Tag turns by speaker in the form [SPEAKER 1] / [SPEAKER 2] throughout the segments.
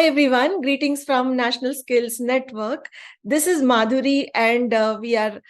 [SPEAKER 1] Hi everyone, greetings from National Skills Network. This is Madhuri and we are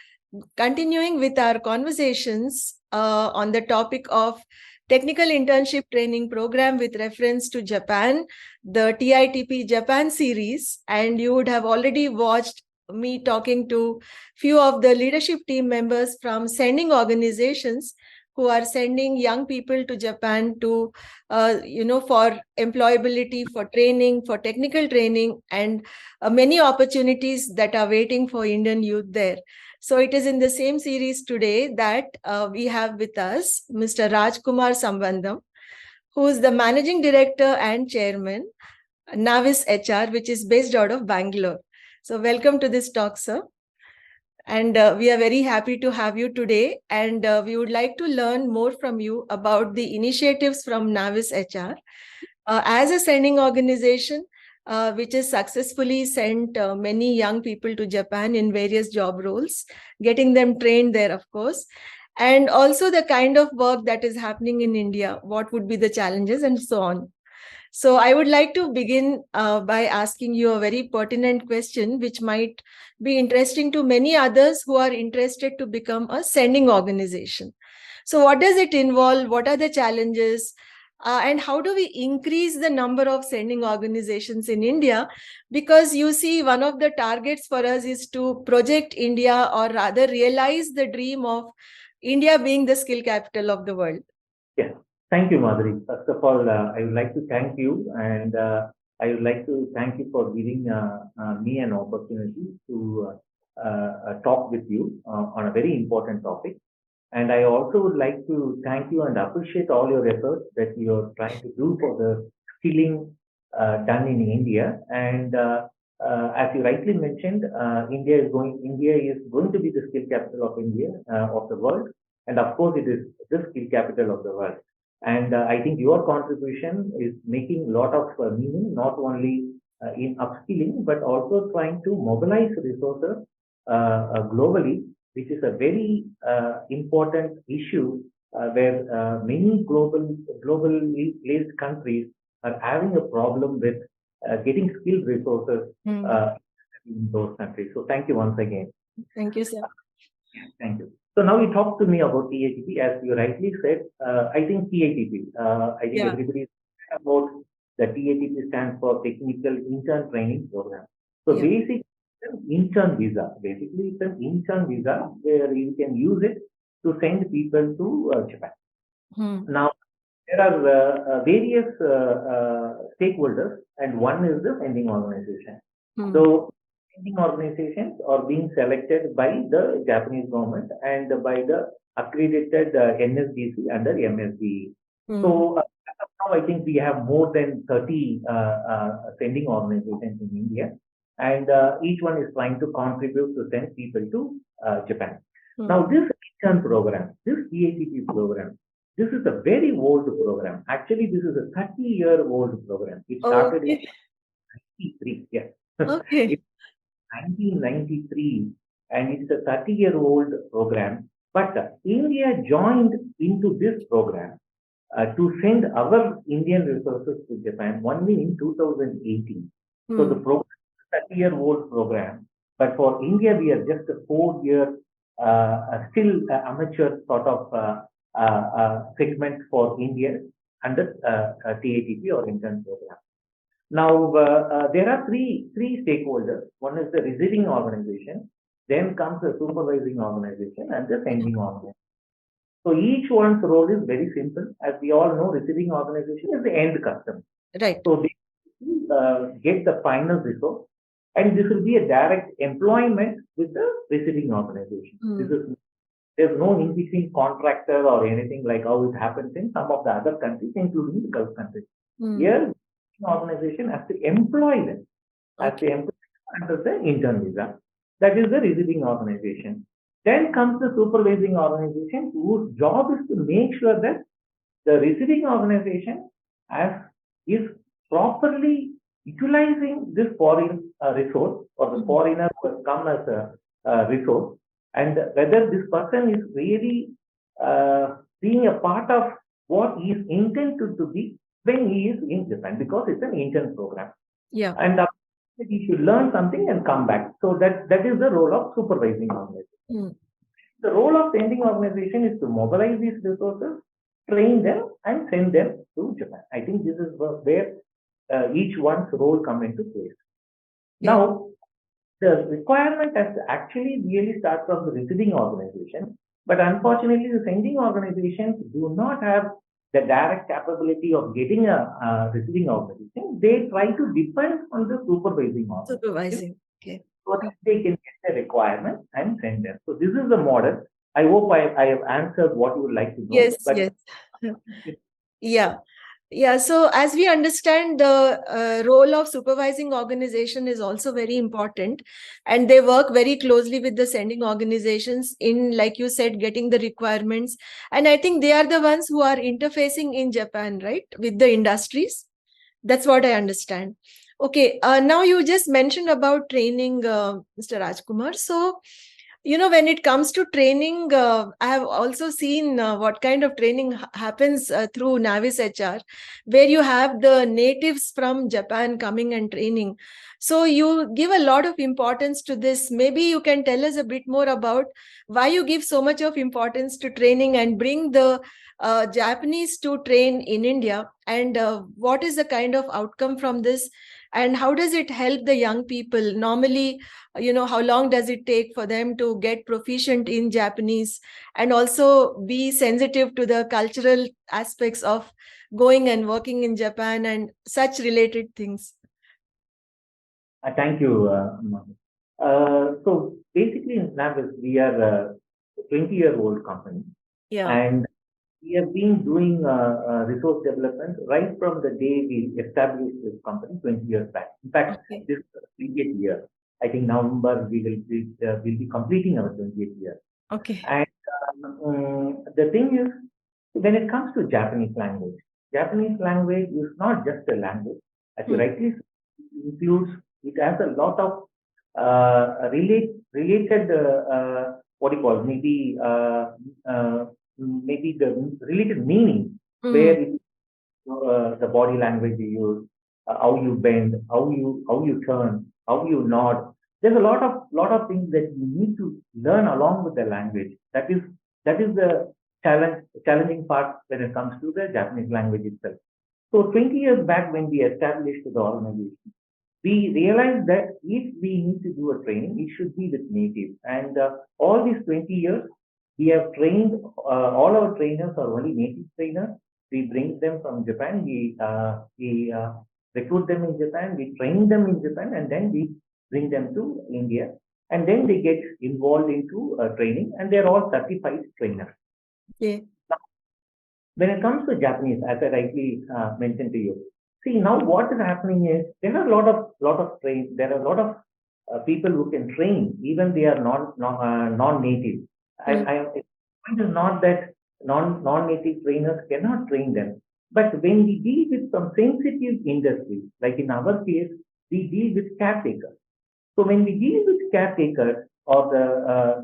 [SPEAKER 1] continuing with our conversations on the topic of Technical Internship Training Program with reference to Japan, the TITP Japan series. And you would have already watched me talking to few of the leadership team members from sending organizations who are sending young people to Japan to, for employability, for training, for technical training, and many opportunities that are waiting for Indian youth there. So it is in the same series today that we have with us Mr. Rajkumar Sambandam, who is the Managing Director and Chairman, NAVIS HR, which is based out of Bangalore. So welcome to this talk, sir. And we are very happy to have you today. And we would like to learn more from you about the initiatives from NAVIS HR. As a sending organization, which has successfully sent many young people to Japan in various job roles, getting them trained there, of course, and also the kind of work that is happening in India, what would be the challenges and so on. So I would like to begin by asking you a very pertinent question, which might be interesting to many others who are interested to become a sending organization. So what does it involve? What are the challenges? And how do we increase the number of sending organizations in India? Because you see, one of the targets for us is to project India, or rather realize the dream of India being the skill capital of the world.
[SPEAKER 2] Yeah. Thank you, Madhuri. First of all, I would like to thank you, and I would like to thank you for giving me an opportunity to talk with you on a very important topic. And I also would like to thank you and appreciate all your efforts that you are trying to do for the skilling done in India. And as you rightly mentioned, India is going to be the skill capital of India of the world, and of course, it is the skill capital of the world. And I think your contribution is making a lot of meaning, not only in upskilling, but also trying to mobilize resources globally, which is a very important issue where many globally placed countries are having a problem with getting skilled resources in those countries. So thank you once again.
[SPEAKER 1] Thank you, sir.
[SPEAKER 2] Thank you. So now you talk to me about TITP, as you rightly said. I think TITP. I think everybody is about the TITP stands for Technical Intern Training Program. So basically, it's an intern visa. Basically, it's an intern visa where you can use it to send people to Japan. Now, there are various stakeholders, and one is the sending organization. So sending organizations are being selected by the Japanese government and by the accredited NSDC under MSD. So now I think we have more than 30 sending organizations in India, and each one is trying to contribute to send people to Japan. Now this intern program, this TITP program, this is a very old program. Actually, this is a 30-year-old program. It started in 1993. Yes.
[SPEAKER 1] Okay.
[SPEAKER 2] 1993, and it's a 30-year-old program. But India joined into this program to send our Indian resources to Japan only in 2018. So the program is a 30-year-old program, but for India, we are just a 4-year, still amateur sort of segment for India under TITP or intern program. Now, there are three stakeholders. One is the receiving organization, then comes the supervising organization, and the sending organization. So each one's role is very simple. As we all know, receiving organization is the end customer.
[SPEAKER 1] Right.
[SPEAKER 2] So they get the final resource, and this will be a direct employment with the receiving organization. There's no in between contractor or anything like how it happens in some of the other countries, including the Gulf countries. Here, organization has to employ them as the employer under the intern visa. That is the receiving organization. Then comes the supervising organization, whose job is to make sure that the receiving organization is properly utilizing this foreign resource, or the foreigner who has come as a resource, and whether this person is really being a part of what he is intended to be when he is in Japan, because it's an intern program.
[SPEAKER 1] Yeah.
[SPEAKER 2] And after that, he should learn something and come back. So that is the role of supervising organization. The role of sending organization is to mobilize these resources, train them, and send them to Japan. I think this is where each one's role come into place.
[SPEAKER 1] Yeah.
[SPEAKER 2] Now, the requirement has to actually really start from the receiving organization, but unfortunately, the sending organizations do not have the direct capability of getting a receiving organization. They try to depend on the supervising organization.
[SPEAKER 1] Supervising. Okay.
[SPEAKER 2] So that they can get the requirement and send them. So this is the model. I hope I have answered what you would like to know.
[SPEAKER 1] Yes, yes. Yeah. Yeah, so as we understand, the role of supervising organization is also very important, and they work very closely with the sending organizations in, like you said, getting the requirements. And I think they are the ones who are interfacing in Japan, right, with the industries. That's what I understand. Okay, now you just mentioned about training, Mr. Rajkumar. So, when it comes to training, I have also seen what kind of training happens through NAVIS HR, where you have the natives from Japan coming and training. So you give a lot of importance to this. Maybe you can tell us a bit more about why you give so much of importance to training and bring the Japanese to train in India, and what is the kind of outcome from this, and how does it help the young people? Normally, how long does it take for them to get proficient in Japanese and also be sensitive to the cultural aspects of going and working in Japan and such related things?
[SPEAKER 2] Thank you. So basically, in NAVIS, we are a 20-year-old company.
[SPEAKER 1] Yeah.
[SPEAKER 2] And we have been doing resource development right from the day we established this company 20 years back. In fact, this is the 20th year. I think November we will be completing our 20th year.
[SPEAKER 1] Okay.
[SPEAKER 2] And the thing is, when it comes to Japanese language is not just a language. As you rightly said, it has a lot of related what do you call, maybe the related meaning, where the body language you use, how you bend, how you turn, how you nod. There's a lot of things that you need to learn along with the language. That is the challenging part when it comes to the Japanese language itself. So 20 years back, when we established the organization, we realized that if we need to do a training, it should be with natives. And all these 20 years, we have trained, all our trainers are only native trainers. We bring them from Japan, we recruit them in Japan, we train them in Japan, and then we bring them to India. And then they get involved into training, and they're all certified trainers.
[SPEAKER 1] Okay.
[SPEAKER 2] Now, when it comes to Japanese, as I rightly mentioned to you, see, now what is happening is there are a lot of people who can train, even they are non-native. The point is not that non-native trainers cannot train them, but when we deal with some sensitive industries, like in our case, we deal with caretakers. So when we deal with caretakers or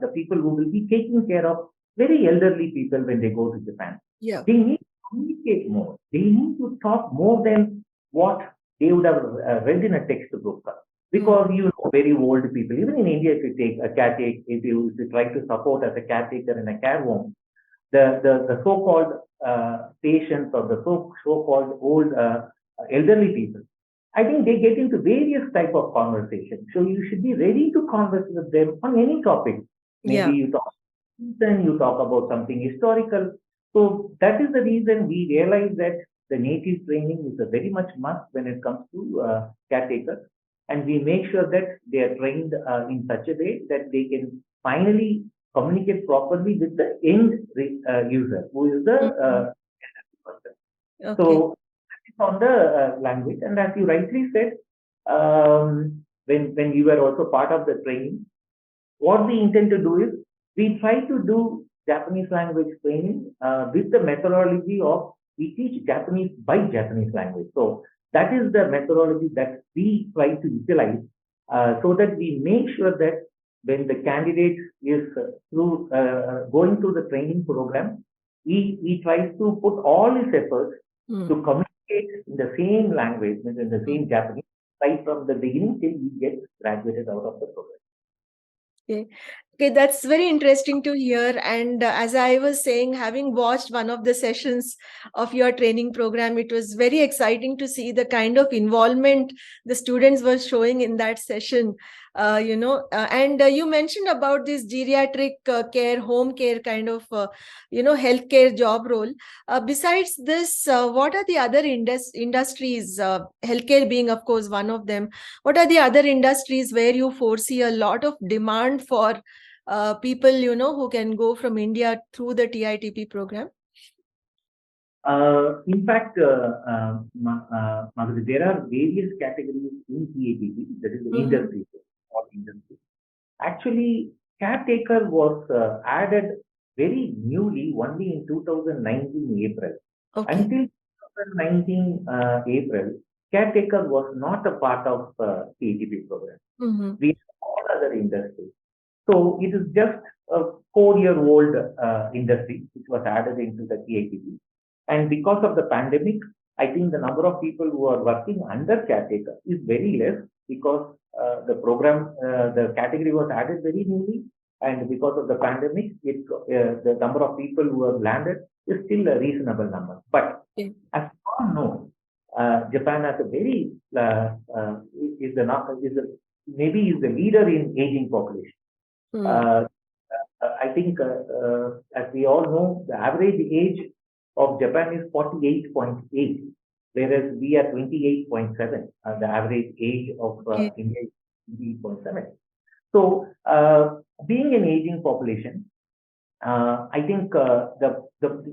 [SPEAKER 2] the people who will be taking care of very elderly people when they go to Japan, they need to communicate more. They need to talk more than what they would have read in a textbook. Because very old people, even in India, if you take a caretaker, if you try to support as a caretaker in a care home, the so-called patients or the so-called old elderly people, I think they get into various type of conversation. So you should be ready to converse with them on any topic. Maybe you talk about something historical. So that is the reason we realize that the native training is a very much must when it comes to caretakers. And we make sure that they are trained in such a way that they can finally communicate properly with the end user, who is the person. So it's on the language. And as you rightly said, when you were also part of the training, what we intend to do is we try to do Japanese language training with the methodology of we teach Japanese by Japanese language. So that is the methodology that we try to utilize so that we make sure that when the candidate is going through the training program, he tries to put all his efforts to communicate in the same language, in the same Japanese, right from the beginning till we get graduated out of the program.
[SPEAKER 1] Okay, that's very interesting to hear. And as I was saying, having watched one of the sessions of your training program, it was very exciting to see the kind of involvement the students were showing in that session. And you mentioned about this geriatric care, home care kind of, healthcare job role. Besides this, what are the other industries, healthcare being, of course, one of them? What are the other industries where you foresee a lot of demand for people, who can go from India through the TITP program?
[SPEAKER 2] In fact, Madhuri, there are various categories in TITP, that is the industry or industry. Actually, caretaker was added very newly, only in 2019 April.
[SPEAKER 1] Okay.
[SPEAKER 2] Until 2019 April, caretaker was not a part of TITP program. We have all other industries. So it is just a 4-year-old industry which was added into the TITP. And because of the pandemic, I think the number of people who are working under caretaker is very less because the program, the category was added very newly. And because of the pandemic, the number of people who have landed is still a reasonable number. But as you all know, Japan has a very, maybe is the leader in aging population. I think, as we all know, the average age of Japan is 48.8, whereas we are 28.7. The average age of India is 28.7. So, being an aging population, I think the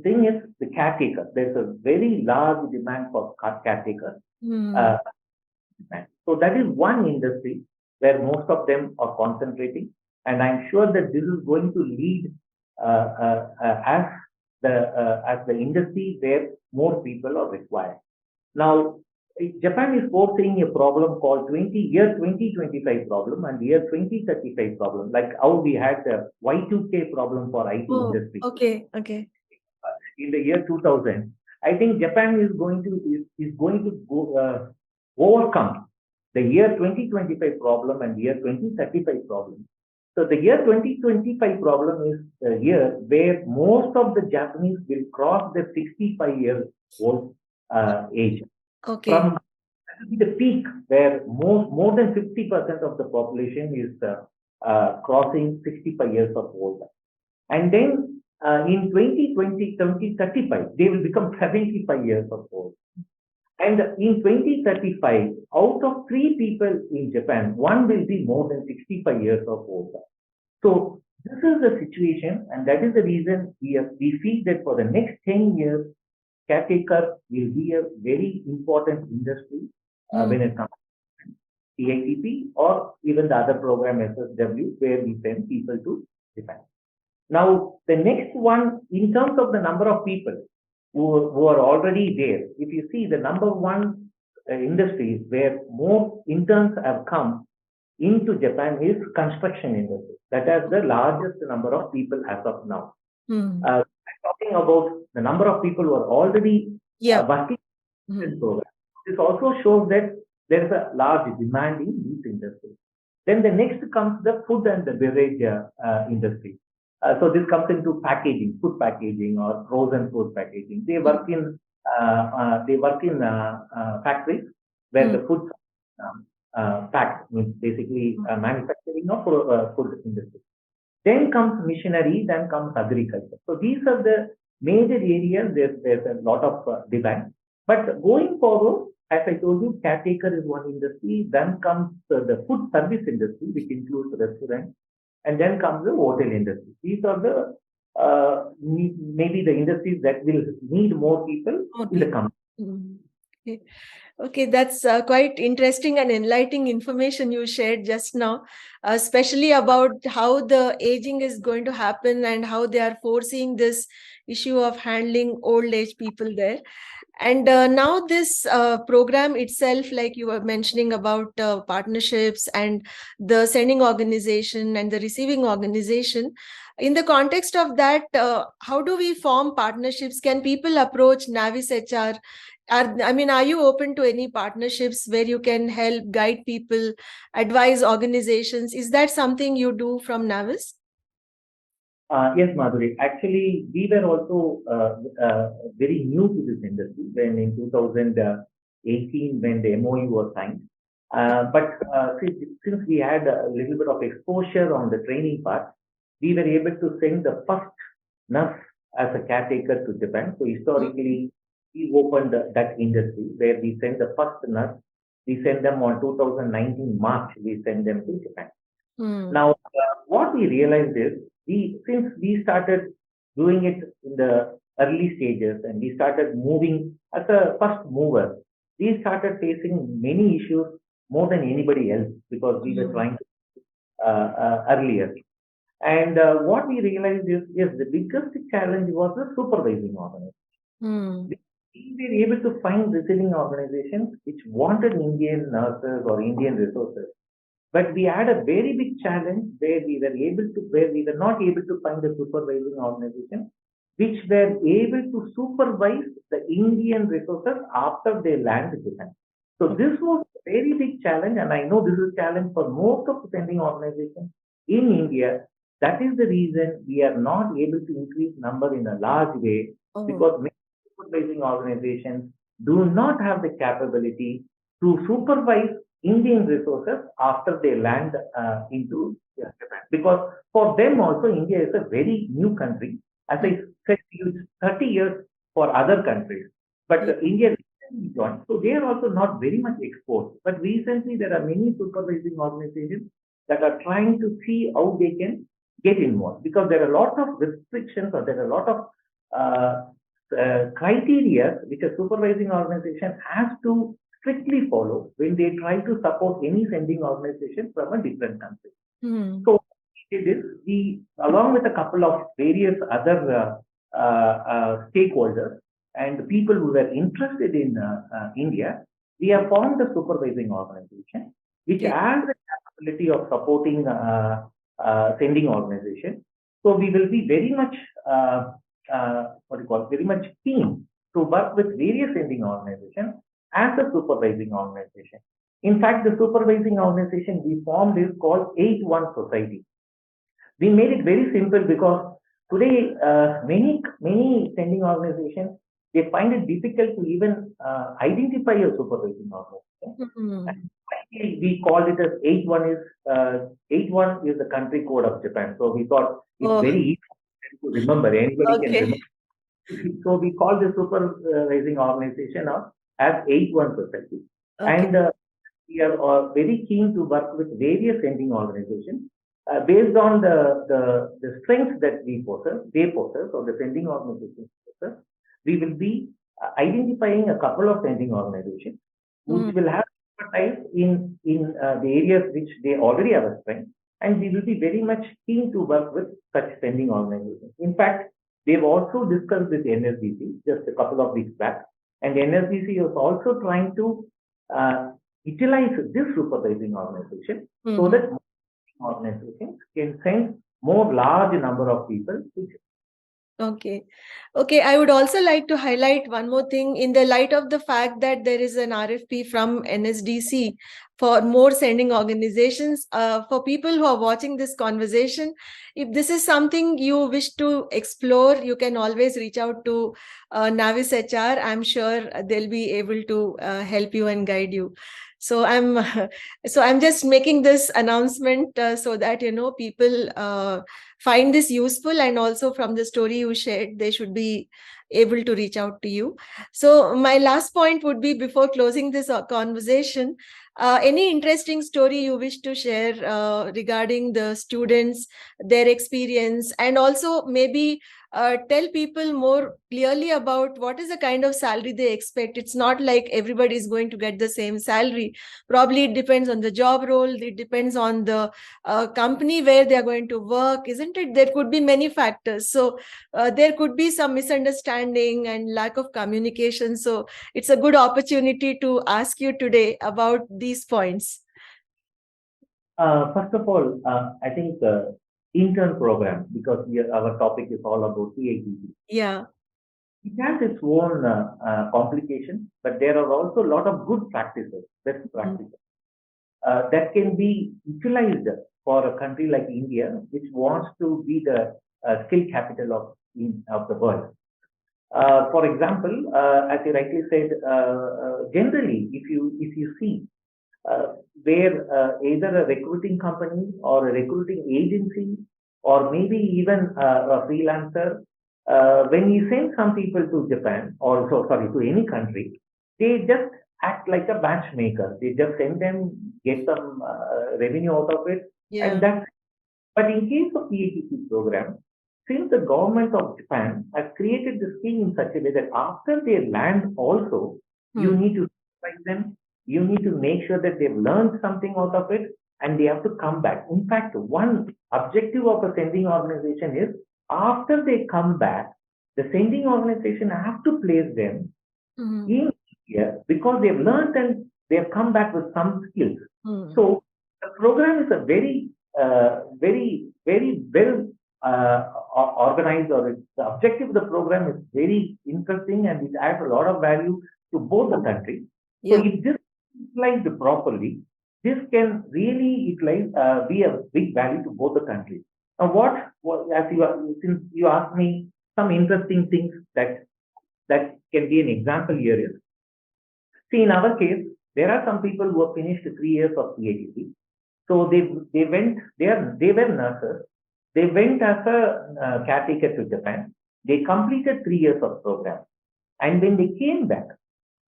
[SPEAKER 2] thing is the caretaker. There's a very large demand for caretaker. So that is one industry where most of them are concentrating. And I'm sure that this is going to lead as the industry where more people are required. Now, Japan is foreseeing a problem called 2025 problem and year 2035 problem, like how we had the Y2K problem for IT industry.
[SPEAKER 1] Okay.
[SPEAKER 2] In the year 2000, I think Japan is going to overcome the year 2025 problem and year 2035 problem. So the year 2025 problem is the year where most of the Japanese will cross the 65-year-old age.
[SPEAKER 1] Okay.
[SPEAKER 2] From the peak where more than 50% of the population is crossing 65 years of old. And then in 2035, they will become 75 years of old. And in 2035, out of 3 people in Japan, 1 will be more than 65 years of old. So this is the situation, and that is the reason we feel that for the next 10 years, caretaker will be a very important industry when it comes to TITP or even the other program SSW, where we send people to Japan. Now, the next one, in terms of the number of people who are already there, if you see the number one industries where more interns have come into Japan is construction industry. That has the largest number of people as of now. Talking about the number of people who are already working in this program, this also shows that there is a large demand in this industry. Then the next comes the food and the beverage industry. So this comes into packaging, food packaging or frozen food packaging. They work in factories where the food packed, means basically manufacturing of food industry. Then comes machinery, then comes agriculture. So these are the major areas. There's a lot of demand. But going forward, as I told you, caretaker is one industry. Then comes the food service industry, which includes restaurants. And then comes the hotel industry. These are the maybe the industries that will need more people in the company.
[SPEAKER 1] Okay, that's quite interesting and enlightening information you shared just now, especially about how the aging is going to happen and how they are foreseeing this issue of handling old age people there. And now this program itself, like you were mentioning about partnerships and the sending organization and the receiving organization, in the context of that, how do we form partnerships? Can people approach NAVIS HR? Are you open to any partnerships where you can help guide people, advise organizations? Is that something you do from NAVIS?
[SPEAKER 2] Yes, Madhuri. Actually, we were also very new to this industry when in 2018, when the MOU was signed. Since we had a little bit of exposure on the training part, we were able to send the first nurse as a caretaker to Japan. So historically, we opened that industry where we sent the first nurse. We sent them on 2019 March. We sent them to Japan. Now, what we realized is, since we started doing it in the early stages and we started moving as a first mover, we started facing many issues more than anybody else because we were trying earlier. And what we realized is, yes, the biggest challenge was the supervising organization. We were able to find receiving organizations which wanted Indian nurses or Indian resources. But we had a very big challenge where we were not able to find a supervising organization which were able to supervise the Indian resources after they land in Japan. So this was a very big challenge, and I know this is a challenge for most of the sending organizations in India. That is the reason we are not able to increase number in a large way because many supervising organizations do not have the capability to supervise Indian resources after they land into Japan. Because for them also, India is a very new country. As I said, it's 30 years for other countries. But India recently joined, so they are also not very much exposed. But recently, there are many supervising organizations that are trying to see how they can get involved because there are a lot of restrictions or there are a lot of criteria which a supervising organization has to strictly follow when they try to support any sending organization from a different country. So we, along with a couple of various other stakeholders and people who were interested in India, we have formed a supervising organization which has the capability of supporting sending organization. So we will be very much very much keen to work with various sending organizations as a supervising organization. In fact, the supervising organization we formed is called 8-1 Society. We made it very simple because today many sending organizations, they find it difficult to even identify a supervising organization. We called it as 8-1 is the country code of Japan. So we thought it's very easy to remember. Anybody can remember. So we called the supervising organization as 8-1 Society. And we are very keen to work with various sending organizations based on the strengths that they possess, or the sending organizations possess. We will be identifying a couple of sending organizations which will have expertise in the areas which they already have a strength, and we will be very much keen to work with such sending organizations. In fact, they've also discussed with NSDC just a couple of weeks back, and NSDC is also trying to utilize this supervising organization so that organizations can send more large number of people to
[SPEAKER 1] Okay. I would also like to highlight one more thing in the light of the fact that there is an RFP from NSDC for more sending organizations. For people who are watching this conversation, if this is something you wish to explore, you can always reach out to NAVIS HR. I'm sure they'll be able to help you and guide you. So I'm just making this announcement so that people find this useful, and also from the story you shared, they should be able to reach out to you. So my last point would be, before closing this conversation, any interesting story you wish to share regarding the students, their experience, and also maybe tell people more clearly about what is the kind of salary they expect. It's not like everybody is going to get the same salary. Probably it depends on the job role, it depends on the company where they are going to work, isn't it? There could be many factors. So there could be some misunderstanding and lack of communication. So it's a good opportunity to ask you today about these points.
[SPEAKER 2] First of all, I think intern program, because our topic is all about TITP.
[SPEAKER 1] Yeah.
[SPEAKER 2] It has its own complications, but there are also a lot of good practices, best practices, that can be utilized for a country like India, which wants to be the skill capital of the world. For example, as you rightly said, generally, if you see where either a recruiting company or a recruiting agency or maybe even a freelancer, when you send some people to Japan or to any country, they just act like a matchmaker. They just send them, get some revenue out of it, and that's. But in case of TITP program, since the government of Japan has created the scheme in such a way that after they land also, you need to supervise them, you need to make sure that they've learned something out of it, and they have to come back. In fact, one objective of a sending organization is after they come back, the sending organization have to place them in India because they've learned and they've come back with some skills. So the program is a very well organized, or the objective of the program is very interesting and it adds a lot of value to both the countries. So if this is utilized properly, this can really be a big value to both the countries. Now, since you asked me some interesting things that can be an example here is, see, in our case, there are some people who have finished 3 years of TITP. So they were nurses. They went as a caretaker to Japan. They completed 3 years of program. And when they came back,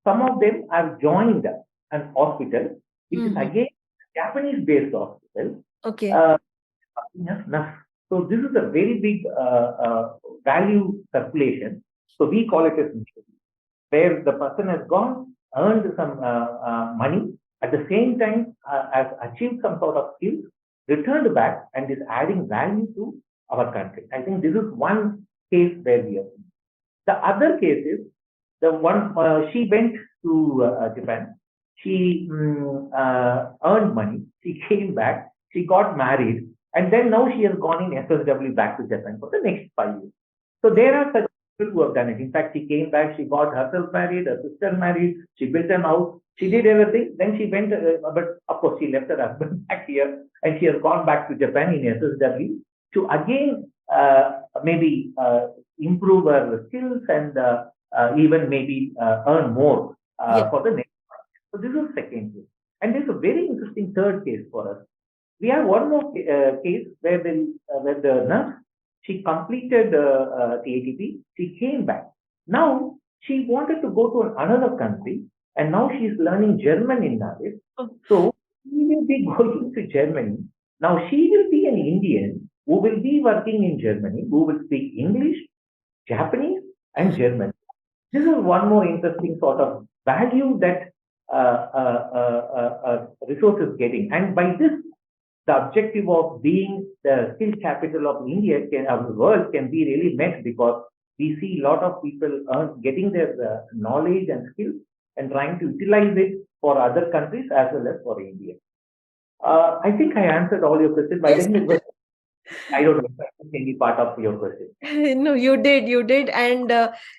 [SPEAKER 2] some of them have joined an hospital, which is again a Japanese-based hospital.
[SPEAKER 1] Okay.
[SPEAKER 2] So this is a very big value circulation. So we call it as where the person has gone, earned some money, at the same time has achieved some sort of skills, returned back and is adding value to our country. I think this is one case where we are. The other case is the one she went to Japan. She earned money. She came back. She got married, and then now she has gone in SSW back to Japan for the next 5 years. So there are such people who have done it. In fact, she came back. She got herself married, her sister married. She built an house. She did everything. Then she went, but of course, she left her husband back here, and she has gone back to Japan in SSW to again maybe improve her skills and even maybe earn more for the next one. So this is the second case. And there's a very interesting third case for us. We have one more case where the nurse, she completed TITP, she came back. Now, she wanted to go to another country, and now she's learning German in NAVIS. So, she will be going to Germany. Now, she will be an Indian who will be working in Germany, who will speak English, Japanese, and German. This is one more interesting sort of value that resource is getting. And by this, the objective of being the skill capital of India of the world can be really met, because we see a lot of people getting their knowledge and skills and trying to utilize it for other countries as well as for India. I think I answered all your questions. I don't know if I missed any part of your question.
[SPEAKER 1] No, you did. And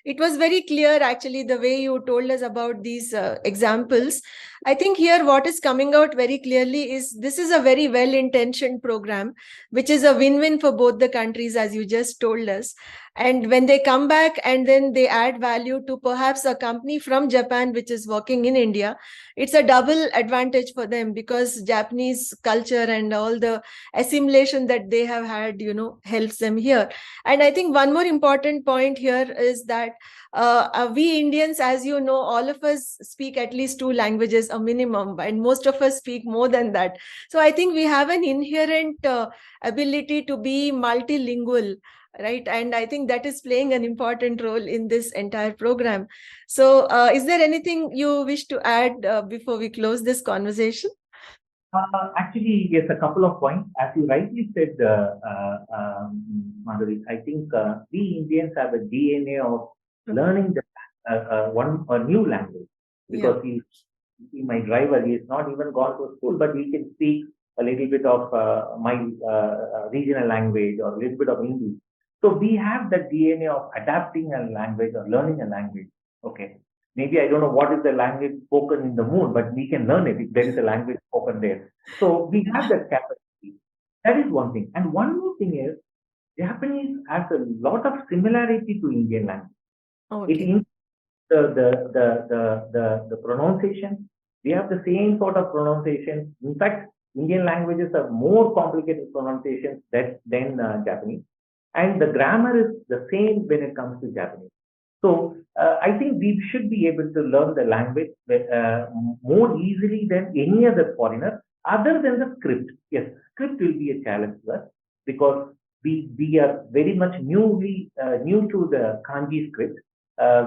[SPEAKER 1] it was very clear, actually, the way you told us about these examples. I think here what is coming out very clearly is this is a very well-intentioned program, which is a win-win for both the countries, as you just told us. And when they come back and then they add value to perhaps a company from Japan, which is working in India, it's a double advantage for them, because Japanese culture and all the assimilation that they have had, helps them here. And I think one more important point here is that we Indians, as you know, all of us speak at least 2 languages, a minimum, and most of us speak more than that. So I think we have an inherent ability to be multilingual. right? And I think that is playing an important role in this entire program. So is there anything you wish to add before we close this conversation?
[SPEAKER 2] Actually, yes, a couple of points. As you rightly said, Madhuri, I think we Indians have a DNA of learning a new language, because my driver, he has not even gone to school, but he can speak a little bit of my regional language or a little bit of English. So we have the DNA of adapting a language or learning a language. Okay. Maybe I don't know what is the language spoken in the moon, but we can learn it if there is a language spoken there. So we have that capacity. That is one thing. And one more thing is, Japanese has a lot of similarity to Indian language.
[SPEAKER 1] Okay.
[SPEAKER 2] It is the pronunciation. We have the same sort of pronunciation. In fact, Indian languages have more complicated pronunciations than Japanese. And the grammar is the same when it comes to Japanese. So I think we should be able to learn the language more easily than any other foreigner, other than the script. Yes, script will be a challenge to us, because we are very much new to the kanji script,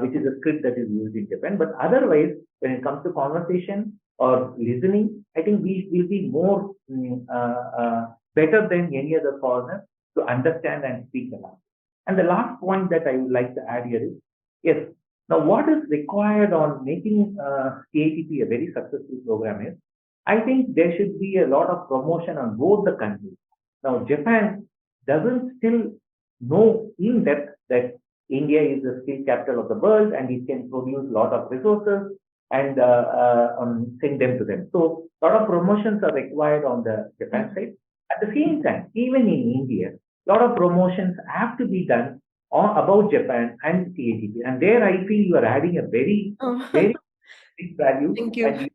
[SPEAKER 2] which is a script that is used in Japan. But otherwise, when it comes to conversation or listening, I think we will be more better than any other foreigner to understand and speak the language. And the last point that I would like to add here is, yes, now what is required on making TITP a very successful program is, I think there should be a lot of promotion on both the countries. Now, Japan doesn't still know in depth that India is the skill capital of the world and it can produce a lot of resources and send them to them. So, a lot of promotions are required on the Japan side. At the same time, even in India, a lot of promotions have to be done about Japan and TITP. And there I feel you are adding a very, very big value.
[SPEAKER 1] Thank you.
[SPEAKER 2] And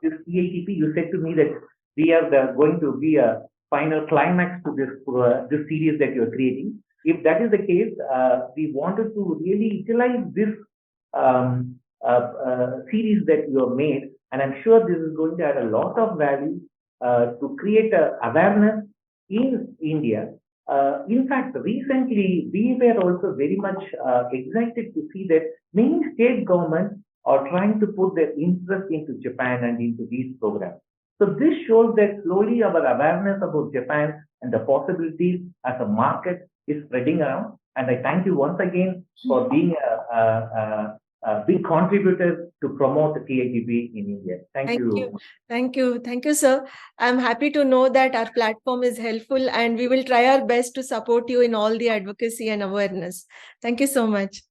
[SPEAKER 2] this TITP, you said to me that we are going to be a final climax to this series that you are creating. If that is the case, we wanted to really utilize this series that you have made. And I'm sure this is going to add a lot of value to create awareness in India. In fact, recently we were also very much excited to see that many state governments are trying to put their interest into Japan and into these programs. So this shows that slowly our awareness about Japan and the possibilities as a market is spreading around. And I thank you once again for being a big contributor to promote the TITP in India. Thank you.
[SPEAKER 1] Thank you. Thank you, sir. I'm happy to know that our platform is helpful and we will try our best to support you in all the advocacy and awareness. Thank you so much.